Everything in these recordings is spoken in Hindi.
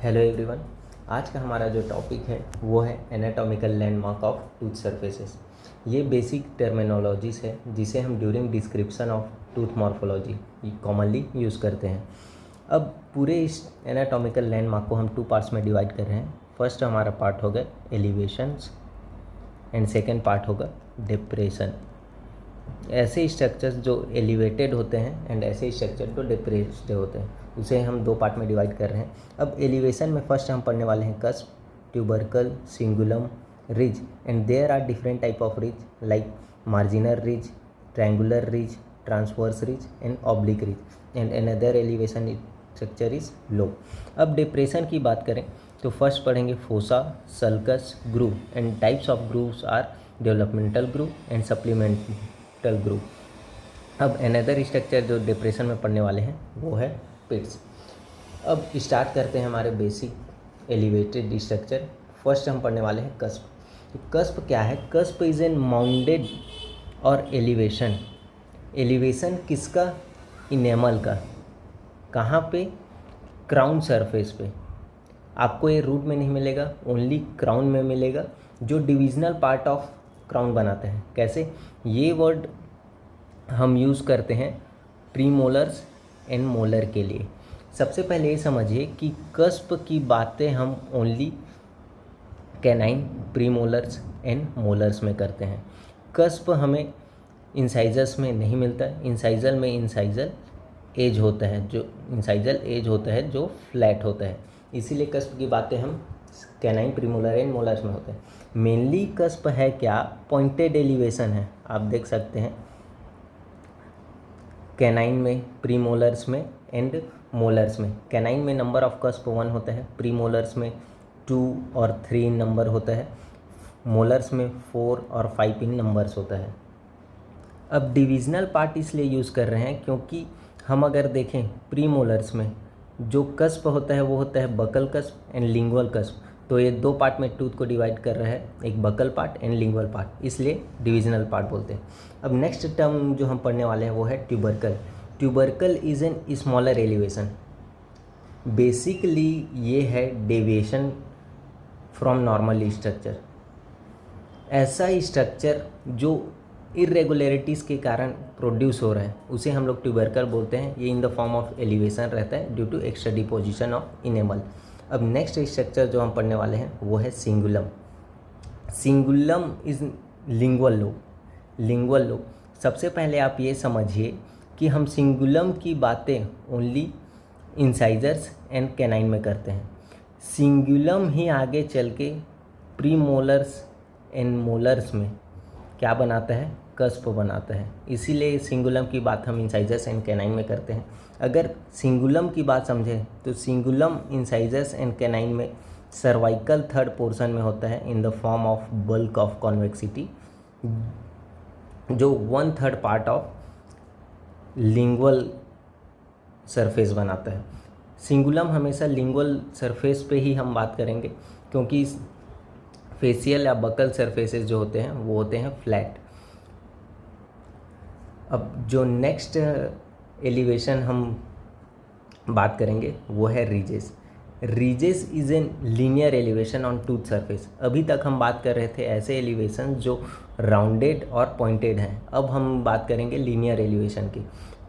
Hello everyone. आज का हमारा जो टॉपिक है वो है anatomical landmark of tooth surfaces. ये बेसिक टर्मिनोलॉजीज है जिसे हम during description of tooth morphology commonly use करते हैं। अब पूरे इस एनाटॉमिकल लैंडमार्क को हम टू पार्ट्स में डिवाइड कर रहे हैं। फर्स्ट हमारा पार्ट होगा एलिवेशंस एंड सेकेंड पार्ट होगा डिप्रेशन। ऐसे स्ट्रक्चर्स जो एलिवेटेड होते हैं एंड ऐसे स्ट्रक्चर जो डिप्रेस्ड होते हैं, उसे हम दो पार्ट में डिवाइड कर रहे हैं। अब एलिवेशन में फर्स्ट हम पढ़ने वाले हैं cusp, tubercle, cingulum, ridge and there are different type of ridge like marginal ridge, triangular ridge, transverse ridge and oblique ridge and another elevation structure is lobe. अब डिप्रेशन की बात करें तो फर्स्ट पढ़ेंगे fossa, sulcus, groove and types of grooves are developmental groove and supplemental groove. अब अनदर स्ट्रक्चर जो डिप्रेशन में पढ़ने वाले हैं वो है पिट्स। अब स्टार्ट करते हैं हमारे बेसिक एलिवेटेड स्ट्रक्चर। फर्स्ट हम पढ़ने वाले हैं कस्प। तो कस्प क्या है? कस्प इज एन माउंटेड और एलिवेशन। एलिवेशन किसका? इनेमल का। कहाँ पे? क्राउन सरफेस पे। आपको ये रूट में नहीं मिलेगा, ओनली क्राउन में मिलेगा, जो डिविजनल पार्ट ऑफ क्राउन बनाते हैं। कैसे? ये वर्ड हम यूज़ करते हैं प्रीमोलर्स एंड मोलर के लिए। सबसे पहले ये समझिए कि कस्प की बातें हम only canine, premolars and molars में करते हैं। कस्प हमें इंसाइजर्स में नहीं मिलता है। इंसाइजल में इंसाइजल एज होता है, जो इंसाइजल एज होता है जो फ्लैट होता है, इसीलिए कस्प की बातें हम कैनाइन, प्रीमोलर एंड मोलर्स में होते हैं। मेनली कस्प है क्या? पॉइंटेड एलिवेशन है। आप देख सकते हैं कैनाइन में, प्रीमोलर्स में एंड मोलर्स में। कैनाइन में नंबर ऑफ कस्प 1 होता है, प्रीमोलर्स में 2 और 3 नंबर होता है, मोलर्स में 4 और 5 इन नंबर्स होता है। अब डिविजनल पार्ट इसलिए यूज़ कर रहे हैं क्योंकि हम अगर देखें प्रीमोलर्स में जो कस्प होता है वो होता है buckle cusp and lingual cusp. तो ये दो पार्ट में टूथ को डिवाइड कर रहा है, एक buccal part and lingual part, इसलिए डिविजनल पार्ट बोलते हैं। अब नेक्स्ट टर्म जो हम पढ़ने वाले हैं वो है tubercle. Tubercle is an smaller elevation. Basically ये है डेविएशन फ्रॉम नॉर्मल स्ट्रक्चर। ऐसा स्ट्रक्चर जो इरेगुलरिटीज़ के कारण प्रोड्यूस हो रहा है उसे हम लोग ट्यूबरकल बोलते हैं। ये in the form of elevation रहता है due to extra deposition of enamel. अब नेक्स्ट स्ट्रक्चर जो हम पढ़ने वाले हैं वो है cingulum. Cingulum is lingual lobe. Lingual lobe, सबसे पहले आप ये समझिए कि हम सिंगुलम की बातें ओनली इंसाइजर्स एंड कैनाइन में करते हैं। सिंगुलम ही आगे चल के प्रीमोलर्स एंड मोलर्स में क्या बनाता है? कस्प बनाता है। इसीलिए सिंगुलम की बात हम इंसाइजर्स एंड कैनाइन में करते हैं। अगर सिंगुलम की बात समझें तो सिंगुलम इंसाइजर्स एंड कैनाइन में सर्वाइकल थर्ड पोर्शन में होता है इन the form of bulk of convexity, जो 1/3 पार्ट ऑफ लिंगुअल सरफेस बनाता है। सिंगुलम हमेशा लिंगुअल सरफेस पे ही हम बात करेंगे क्योंकि फेशियल या बकल सरफेसेस जो होते हैं वो होते हैं फ्लैट। अब जो नेक्स्ट एलिवेशन हम बात करेंगे वो है ridges. Ridges is an linear elevation on tooth surface. अभी तक हम बात कर रहे थे ऐसे एलिवेशन जो राउंडेड और पॉइंटेड हैं। अब हम बात करेंगे लीनियर एलिवेशन की।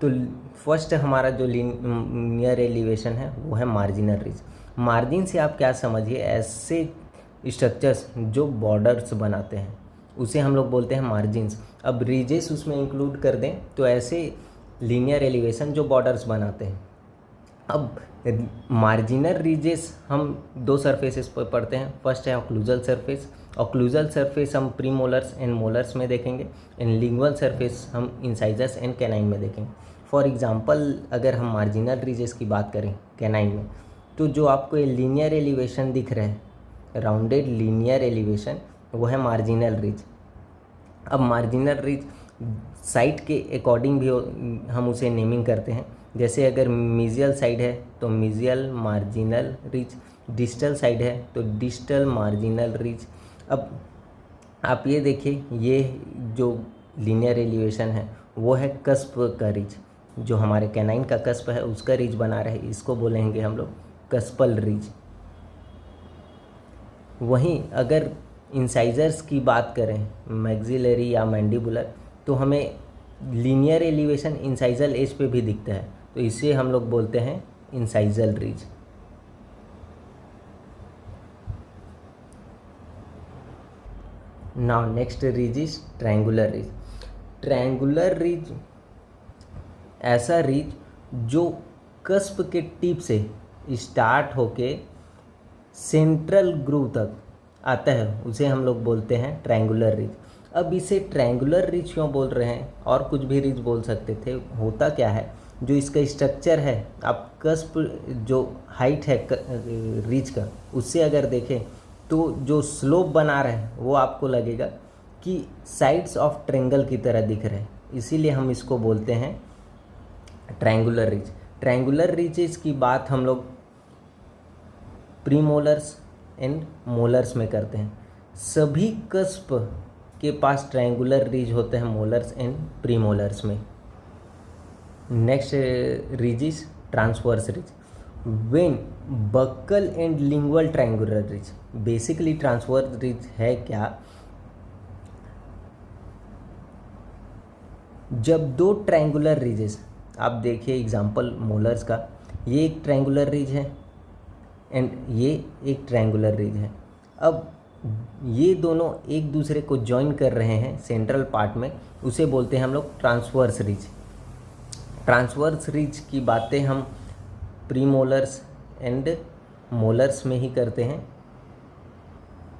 तो फर्स्ट हमारा जो लीनियर एलिवेशन है वो है मार्जिनल रिज। मार्जिन से आप क्या समझिए? ऐसे स्ट्रक्चर्स जो बॉर्डर्स बनाते हैं उसे हम लोग बोलते हैं मार्जिन्स। अब रीजेस उसमें इंक्लूड कर दें तो ऐसे लीनियर एलिवेशन जो बॉर्डर्स बनाते हैं। अब मार्जिनल रीजेस हम दो सरफेसेस पर पढ़ते हैं। फर्स्ट है ऑक्लूजल सरफेस। ऑक्लूजल सरफेस हम प्रीमोलर्स एंड मोलर्स में देखेंगे एंड लिंगुअल सरफेस हम इंसाइजर्स एंड कैनाइन में देखेंगे। फॉर एग्जांपल अगर हम मार्जिनल रीजेस की बात करें कैनाइन में, तो जो आपको ये लीनियर एलिवेशन दिख रहे हैं, राउंडेड लीनियर एलिवेशन, वो है मार्जिनल रिज। अब मार्जिनल रिज साइड के अकॉर्डिंग भी हम उसे नेमिंग करते हैं। जैसे अगर मीजियल साइड है तो mesial marginal ridge, distal side है तो डिस्टल मार्जिनल रिज। अब आप ये देखिए, ये जो लीनियर एलिवेशन है वो है कस्प का रिज। जो हमारे कैनाइन का कस्प है उसका रिज बना रहे, इसको बोलेंगे हम लोग कस्पल रिज। वहीं अगर इंसाइजर्स की बात करें, मैक्सिलरी या मैंडिबुलर, तो हमें लीनियर एलिवेशन इंसाइजल एज पे भी दिखता है, तो इसे हम लोग बोलते हैं incisal ridge. Now next ridge is triangular ridge. Triangular ridge ऐसा रिज जो कस्प के टिप से स्टार्ट होके सेंट्रल ग्रूव तक आता है, उसे हम लोग बोलते हैं ट्रायंगुलर रिज। अब इसे ट्रायंगुलर रिज क्यों बोल रहे हैं, और कुछ भी रिज बोल सकते थे। होता क्या है, जो इसका स्ट्रक्चर है, आप कस्प जो हाइट है रिज का, उससे अगर देखें तो जो स्लोप बना रहे हैं वो आपको लगेगा कि साइड्स ऑफ ट्रायंगल की तरह दिख रहे हैं, इसीलिए हम इसको बोलते हैं ट्रायंगुलर रिज। ट्रायंगुलर रिजेस की बात हम लोग प्रीमोलर्स एंड मोलर्स में करते हैं। सभी कस्प के पास ट्रायंगुलर रिज होते हैं मोलर्स एंड प्रीमोलर्स में। Next ridge is transverse ridge. When buccal and lingual triangular ridge. Basically transverse ridge है क्या, जब दो ट्रायंगुलर रिजेस, आप देखिए एग्जांपल मोलर्स का, ये एक ट्रायंगुलर रिज है एंड ये एक ट्रायंगुलर रिज है। अब ये दोनों एक दूसरे को जॉइन कर रहे हैं सेंट्रल पार्ट में, उसे बोलते हैं हम लोग ट्रांसवर्स रिज। ट्रांसवर्स रिज की बातें हम प्रीमोलर्स एंड मोलर्स में ही करते हैं।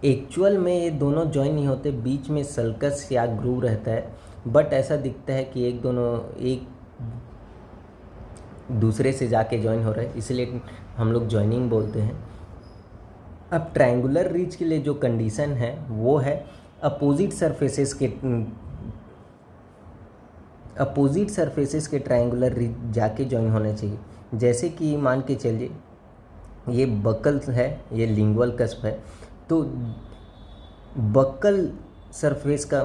एक्चुअल में ये दोनों जॉइन नहीं होते, बीच में सल्कस या ग्रूव रहता है, बट ऐसा दिखता है कि एक दूसरे से जाके जॉइन हो रहा है, इसलिए हम लोग जॉइनिंग बोलते हैं। अब ट्रायंगुलर रिज के लिए जो कंडीशन है वो है अपोजिट सरफेसेस के ट्रायंगुलर रिज जाके जॉइन होने चाहिए। जैसे कि मान के चलिए ये बक्कल है, ये लिंगुअल कस्प है, तो बक्कल सरफेस का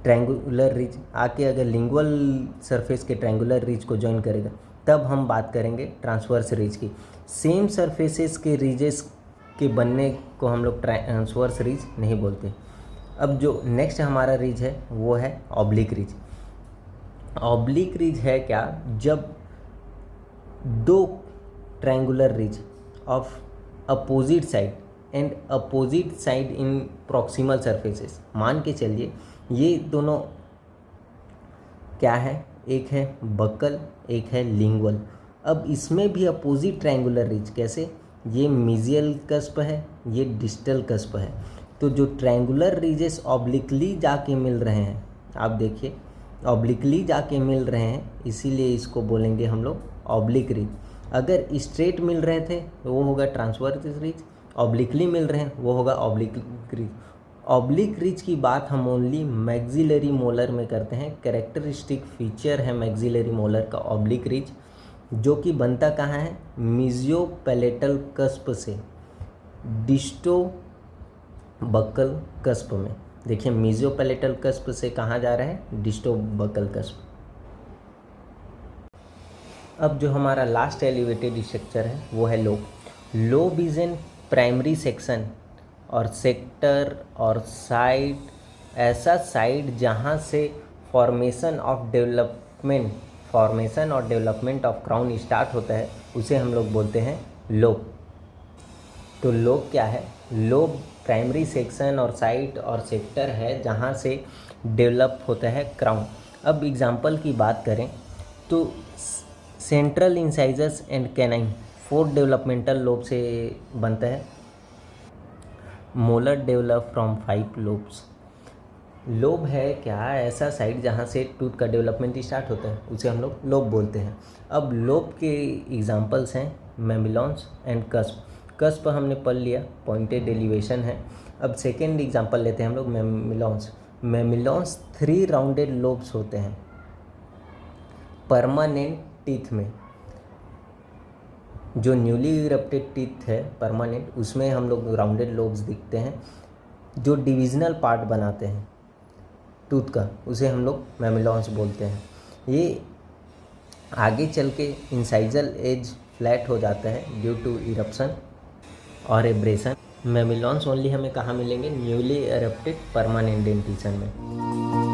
ट्रायंगुलर रिज आके अगर लिंगुअल सरफेस के ट्रायंगुलर रिज को जॉइन करेगा, तब हम बात करेंगे ट्रांसवर्स रिज की। सेम सरफेसेस के रिजेस के बनने को हम लोग ट्रांसवर्स रिज नहीं बोलते। अब जो नेक्स्ट हमारा रिज है वो है ऑब्लिक रिज। ऑब्लिक रिज है क्या, जब दो triangular ridge of opposite side and opposite side in proximal surfaces, मान के चलिए ये दोनों क्या है, एक है बक्कल, एक है लिंगुअल। अब इसमें भी अपोजिट ट्रायंगुलर रिज, कैसे, ये मीजियल कस्प है, ये डिस्टल कस्प है, तो जो ट्रायंगुलर रिजेस ऑब्लिकली जाके मिल रहे हैं, आप देखिए ऑब्लिकली जाके मिल रहे हैं, इसीलिए इसको बोलेंगे हम लोग ऑब्लिक रिज। अगर स्ट्रेट मिल रहे थे तो वो होगा ट्रांसवर्स रिज, ऑब्लिकली मिल रहे हैं वो होगा ऑब्लिक रिज। ऑब्लिक रिज की बात हम ओनली मैक्सिलरी मोलर में करते हैं। कैरेक्टरिस्टिक फीचर है मैक्सिलरी मोलर का ऑब्लिक रिज, जो कि बनता कहाँ है, मिजियोपैलेटल कस्प से डिस्टो बक्कल कस्प में। देखिए मिजियोपैलेटल कस्प से कहाँ जा रहा है, डिस्टो बक्कल कस्प। अब जो हमारा लास्ट एलिवेटेड स्ट्रक्चर है वो है lobe. Lobe is an primary section और सेक्टर और साइड, ऐसा साइड जहाँ से फॉर्मेशन और डेवलपमेंट ऑफ क्राउन स्टार्ट होता है, उसे हम लोग बोलते हैं लोब। तो लोब क्या है, लोब प्राइमरी सेक्शन और साइड और सेक्टर है जहाँ से डेवलप होता है क्राउन। अब एग्जांपल की बात करें तो central incisors and canine 4 developmental lobe से बनता है। Molar develop from 5 lobes. Lobe है क्या, ऐसा साइड जहाँ से टूथ का डेवलपमेंट स्टार्ट होता है, उसे हम लोग लोब बोलते हैं। अब लोब के एग्जांपल्स हैं मेमिलॉन्स एंड कस्प। कस्प हमने पढ़ लिया, पॉइंटेड एलिवेशन है। अब सेकेंड एग्जांपल लेते हैं हम लोग मेमिलॉन्स। मेमिलॉन्स 3 राउंडेड लोब्स होते हैं परमानेंट टीथ में। जो न्यूली इरप्टेड टीथ है परमानेंट, उसमें हम लोग राउंडेड लोब्स दिखते हैं। जो डिविजनल पार्ट बनाते हैं टूथ का, उसे हम लोग मेमिलॉन्स बोलते हैं। ये आगे चल के इंसाइजल एज फ्लैट हो जाता है ड्यू टू इरप्शन और एब्रेशन। मेमिलॉन्स ओनली हमें कहाँ मिलेंगे? न्यूली एरप्टेड परमानेंट डेंटिशन में।